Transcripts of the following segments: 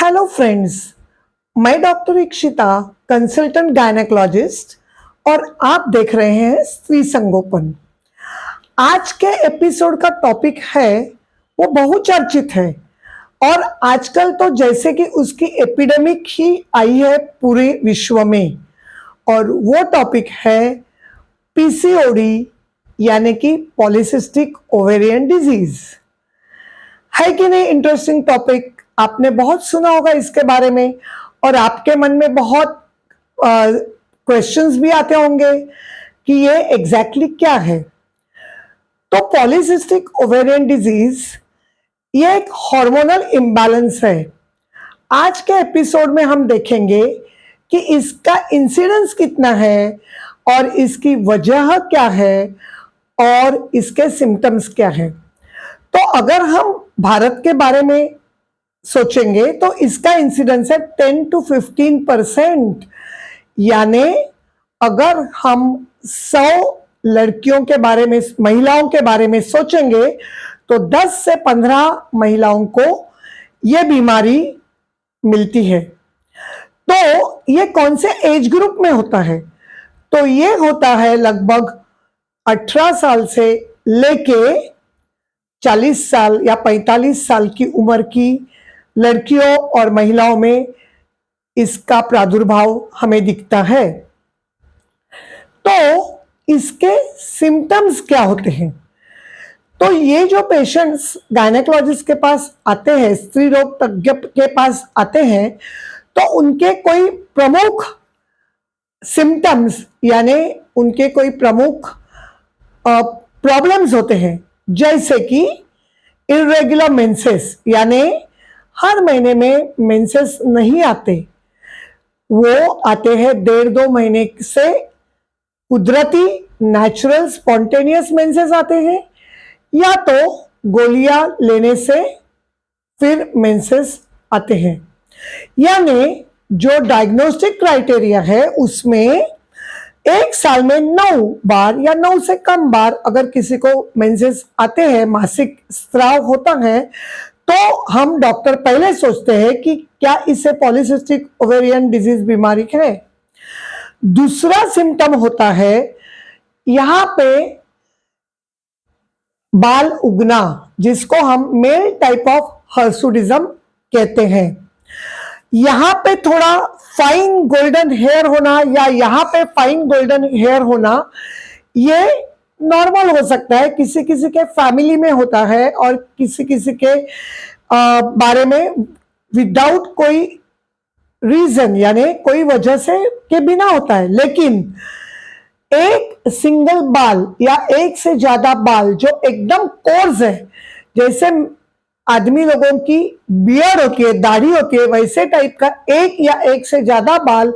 Hello friends, मैं doctor Ikshita, consultant gynaecologist और आप देख रहे हैं स्त्री संगोपन। आज के एपिसोड का टॉपिक है वो बहुचर्चित है और आजकल तो जैसे कि उसकी एपिडेमिक ही आई है पूरे विश्व में, और वो टॉपिक है पीसीओडी यानी कि पॉलीसिस्टिक ओवेरियन डिजीज। है कि नहीं इंटरेस्टिंग टॉपिक? आपने बहुत सुना होगा इसके बारे में और आपके मन में बहुत क्वेश्चंस भी आते होंगे कि ये एग्जैक्टली क्या है। तो पॉलीसिस्टिक ओवेरियन डिजीज ये एक हार्मोनल इम्बैलेंस है। आज के एपिसोड में हम देखेंगे कि इसका इंसिडेंस कितना है और इसकी वजह क्या है और इसके सिम्टम्स क्या है। तो अगर हम भारत के बारे में सोचेंगे तो इसका इंसिडेंस है 10 to 15%। यानी अगर हम 100 लड़कियों के बारे में, महिलाओं के बारे में सोचेंगे तो 10 से 15 महिलाओं को यह बीमारी मिलती है। तो ये कौन से एज ग्रुप में होता है? तो ये होता है लगभग 18 साल से लेके 40 साल या 45 साल की उम्र की लड़कियों और महिलाओं में इसका प्रादुर्भाव हमें दिखता है। तो इसके सिम्टम्स क्या होते हैं? तो ये जो पेशेंट्स गायनेकोलॉजिस्ट के पास आते हैं, स्त्री रोग तज्ञ के पास आते हैं, तो उनके कोई प्रमुख सिम्टम्स यानी उनके कोई प्रमुख प्रॉब्लम्स होते हैं, जैसे कि इरेगुलर मेंसेस, यानी हर महीने में मेंसेस नहीं आते, वो आते हैं 1.5-2 महीने से कुदरती नेचुरल स्पॉन्टेनियस मेंसेस आते हैं, या तो गोलियां लेने से फिर मेंसेस आते हैं। यानी जो डायग्नोस्टिक क्राइटेरिया है उसमें एक साल में 9 बार या 9 से कम बार अगर किसी को मेंसेस आते हैं, मासिक स्राव होता है, तो हम डॉक्टर पहले सोचते हैं कि क्या इसे पॉलीसिस्टिक ओवेरियन डिजीज बीमारी है। दूसरा सिम्टम होता है यहां पे बाल उगना, जिसको हम मेल टाइप ऑफ हर्सुडिज्म कहते हैं। यहां पे थोड़ा फाइन गोल्डन हेयर होना या यहां पे फाइन गोल्डन हेयर होना, ये नॉर्मल हो सकता है, किसी किसी के फैमिली में होता है और किसी किसी के बारे में विदाउट कोई रीजन यानी कोई वजह से के बिना होता है। लेकिन एक सिंगल बाल या एक से ज्यादा बाल जो एकदम कोर्स है, जैसे आदमी लोगों की बियर्ड होती है, दाढ़ी होती है, वैसे टाइप का एक या एक से ज्यादा बाल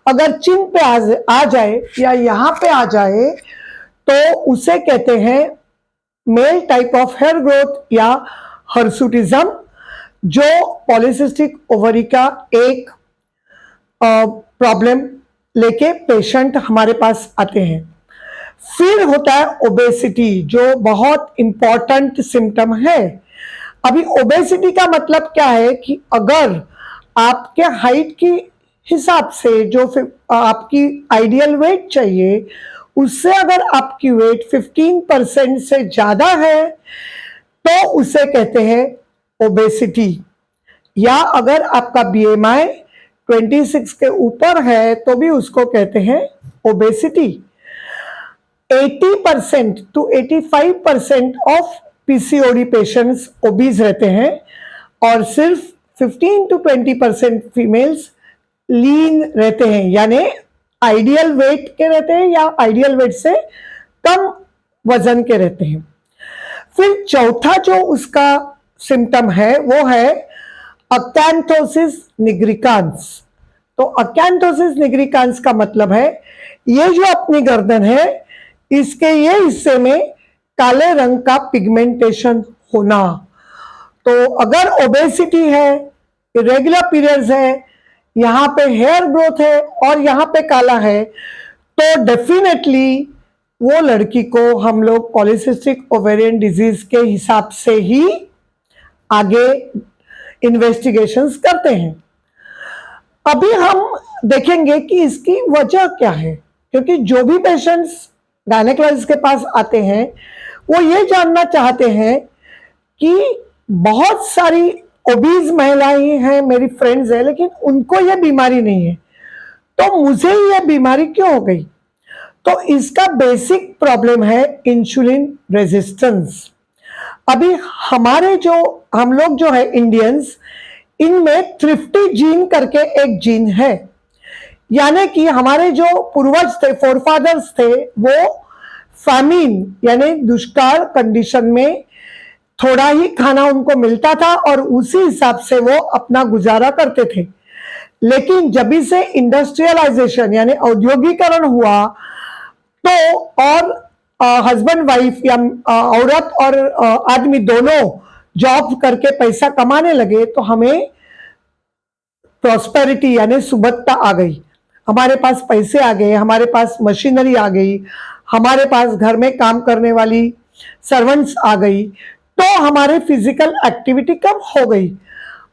अगर चिन पे आ जाए या यहां पे आ जाए तो उसे कहते हैं male type of hair growth या हर्सुटिज्म, जो पॉलीसिस्टिक ओवरी का एक प्रॉब्लम लेके पेशेंट हमारे पास आते हैं। फिर होता है ओबेसिटी, जो बहुत इंपॉर्टेंट सिम्टम है। अभी ओबेसिटी का मतलब क्या है कि अगर आपके हाइट की हिसाब से जो आपकी आइडियल वेट चाहिए, उससे अगर आपकी वेट 15% से ज्यादा है तो उसे कहते हैं ओबेसिटी। या अगर आपका बीएमआई 26 के ऊपर है तो भी उसको कहते हैं obesity. 80% to 85% of PCOD patients obese रहते हैं और सिर्फ 15 to 20% फीमेल्स लीन रहते हैं, यानी आइडियल वेट के रहते हैं या आइडियल वेट से कम वजन के रहते हैं। फिर चौथा जो उसका सिम्टम है वो है अकैंथोसिस निग्रिकांस। तो अकैंथोसिस निग्रिकांस का मतलब है ये जो अपनी गर्दन है, इसके ये हिस्से में काले रंग का पिगमेंटेशन होना। तो अगर ओबेसिटी है, इरेगुलर पीरियड्स है, यहां पे हेयर ग्रोथ है और यहां पे काला है, तो डेफिनेटली वो लड़की को हम लोग पॉलीसिस्टिक ओवेरियन डिजीज के हिसाब से ही आगे इन्वेस्टिगेशंस करते हैं। अभी हम देखेंगे कि इसकी वजह क्या है, क्योंकि जो भी पेशेंट्स गायनेकोलॉजिस्ट के पास आते हैं वो ये जानना चाहते हैं कि बहुत सारी ओबीज महिलाएं हैं, मेरी फ्रेंड्स हैं, लेकिन उनको ये बीमारी नहीं है, तो मुझे ये बीमारी क्यों हो गई। तो इसका बेसिक प्रॉब्लम है इंसुलिन रेजिस्टेंस। अभी हम लोग जो है इंडियंस, इनमें थ्रिफ्टी जीन करके एक जीन है, यानी कि हमारे जो पूर्वज थे, फोरफादर्स थे, वो फैमिन यानी दुष्काल कंडीशन में थोड़ा ही खाना उनको मिलता था और उसी हिसाब से वो अपना गुजारा करते थे। लेकिन जब से इंडस्ट्रियलाइजेशन यानी औद्योगिकरण हुआ, तो और हस्बैंड वाइफ या औरत और आदमी दोनों जॉब करके पैसा कमाने लगे, तो हमें प्रॉस्पेरिटी यानी सुबत्ता आ गई, हमारे पास पैसे आ गए, हमारे पास मशीनरी आ गई, हमारे पास घर में काम करने वाली सर्वेंट्स आ गई, तो हमारे फिजिकल एक्टिविटी कम हो गई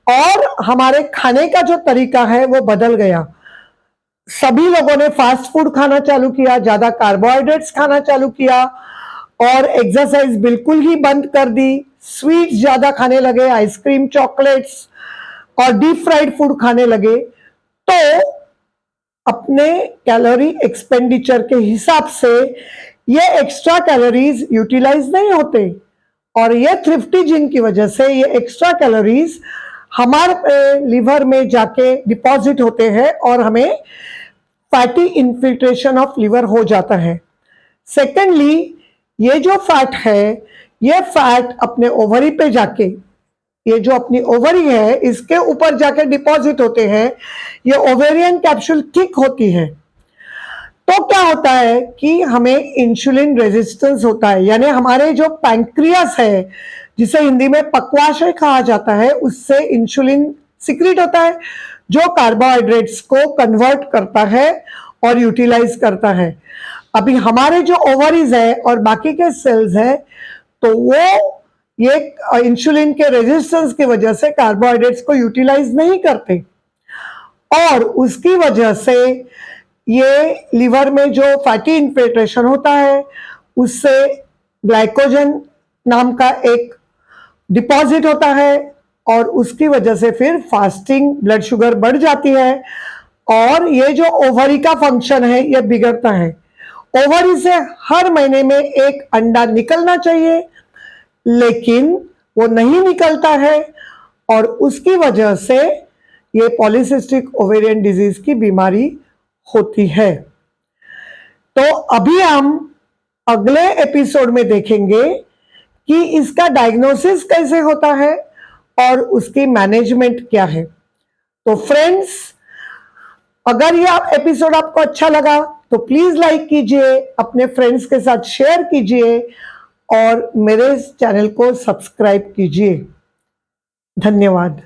और हमारे खाने का जो तरीका है वो बदल गया। सभी लोगों ने फास्ट फूड खाना चालू किया, ज्यादा कार्बोहाइड्रेट्स खाना चालू किया और एक्सरसाइज बिल्कुल ही बंद कर दी। स्वीट्स ज्यादा खाने लगे, आइसक्रीम, चॉकलेट्स और डीप फ्राइड फूड खाने लगे, तो अपने कैलोरी एक्सपेंडिचर के हिसाब से ये एक्स्ट्रा कैलोरीज यूटिलाइज नहीं होते और ये थ्रिफ्टी जीन की वजह से ये एक्स्ट्रा कैलोरीज हमारे लिवर में जाके डिपॉजिट होते हैं और हमें फैटी इन्फिल्ट्रेशन ऑफ लिवर हो जाता है। सेकेंडली, ये जो फैट है, ये फैट अपने ओवरी पे जाके, ये जो अपनी ओवरी है इसके ऊपर जाके डिपॉजिट होते हैं, ये ओवेरियन कैप्सूल थिक होती है। तो क्या होता है कि हमें इंसुलिन रेजिस्टेंस होता है, यानी हमारे जो पैंक्रियास है, जिसे हिंदी में पक्वाशय कहा जाता है, उससे इंसुलिन सिक्रीट होता है जो कार्बोहाइड्रेट्स को कन्वर्ट करता है और यूटिलाइज करता है। अभी हमारे जो ओवरीज है और बाकी के सेल्स है, तो वो ये इंसुलिन के रेजिस्टेंस की वजह से कार्बोहाइड्रेट्स को यूटिलाइज नहीं करते और उसकी वजह से ये लिवर में जो फैटी इन्फिल्ट्रेशन होता है उससे ग्लाइकोजन नाम का एक डिपॉजिट होता है और उसकी वजह से फिर फास्टिंग ब्लड शुगर बढ़ जाती है और ये जो ओवरी का फंक्शन है ये बिगड़ता है। ओवरी से हर महीने में एक अंडा निकलना चाहिए, लेकिन वो नहीं निकलता है और उसकी वजह से ये पॉलीसिस्टिक ओवेरियन डिजीज की बीमारी होती है। तो अभी हम अगले एपिसोड में देखेंगे कि इसका डायग्नोसिस कैसे होता है और उसकी मैनेजमेंट क्या है। तो फ्रेंड्स, अगर यह एपिसोड आपको अच्छा लगा तो प्लीज लाइक कीजिए, अपने फ्रेंड्स के साथ शेयर कीजिए और मेरे चैनल को सब्सक्राइब कीजिए। धन्यवाद।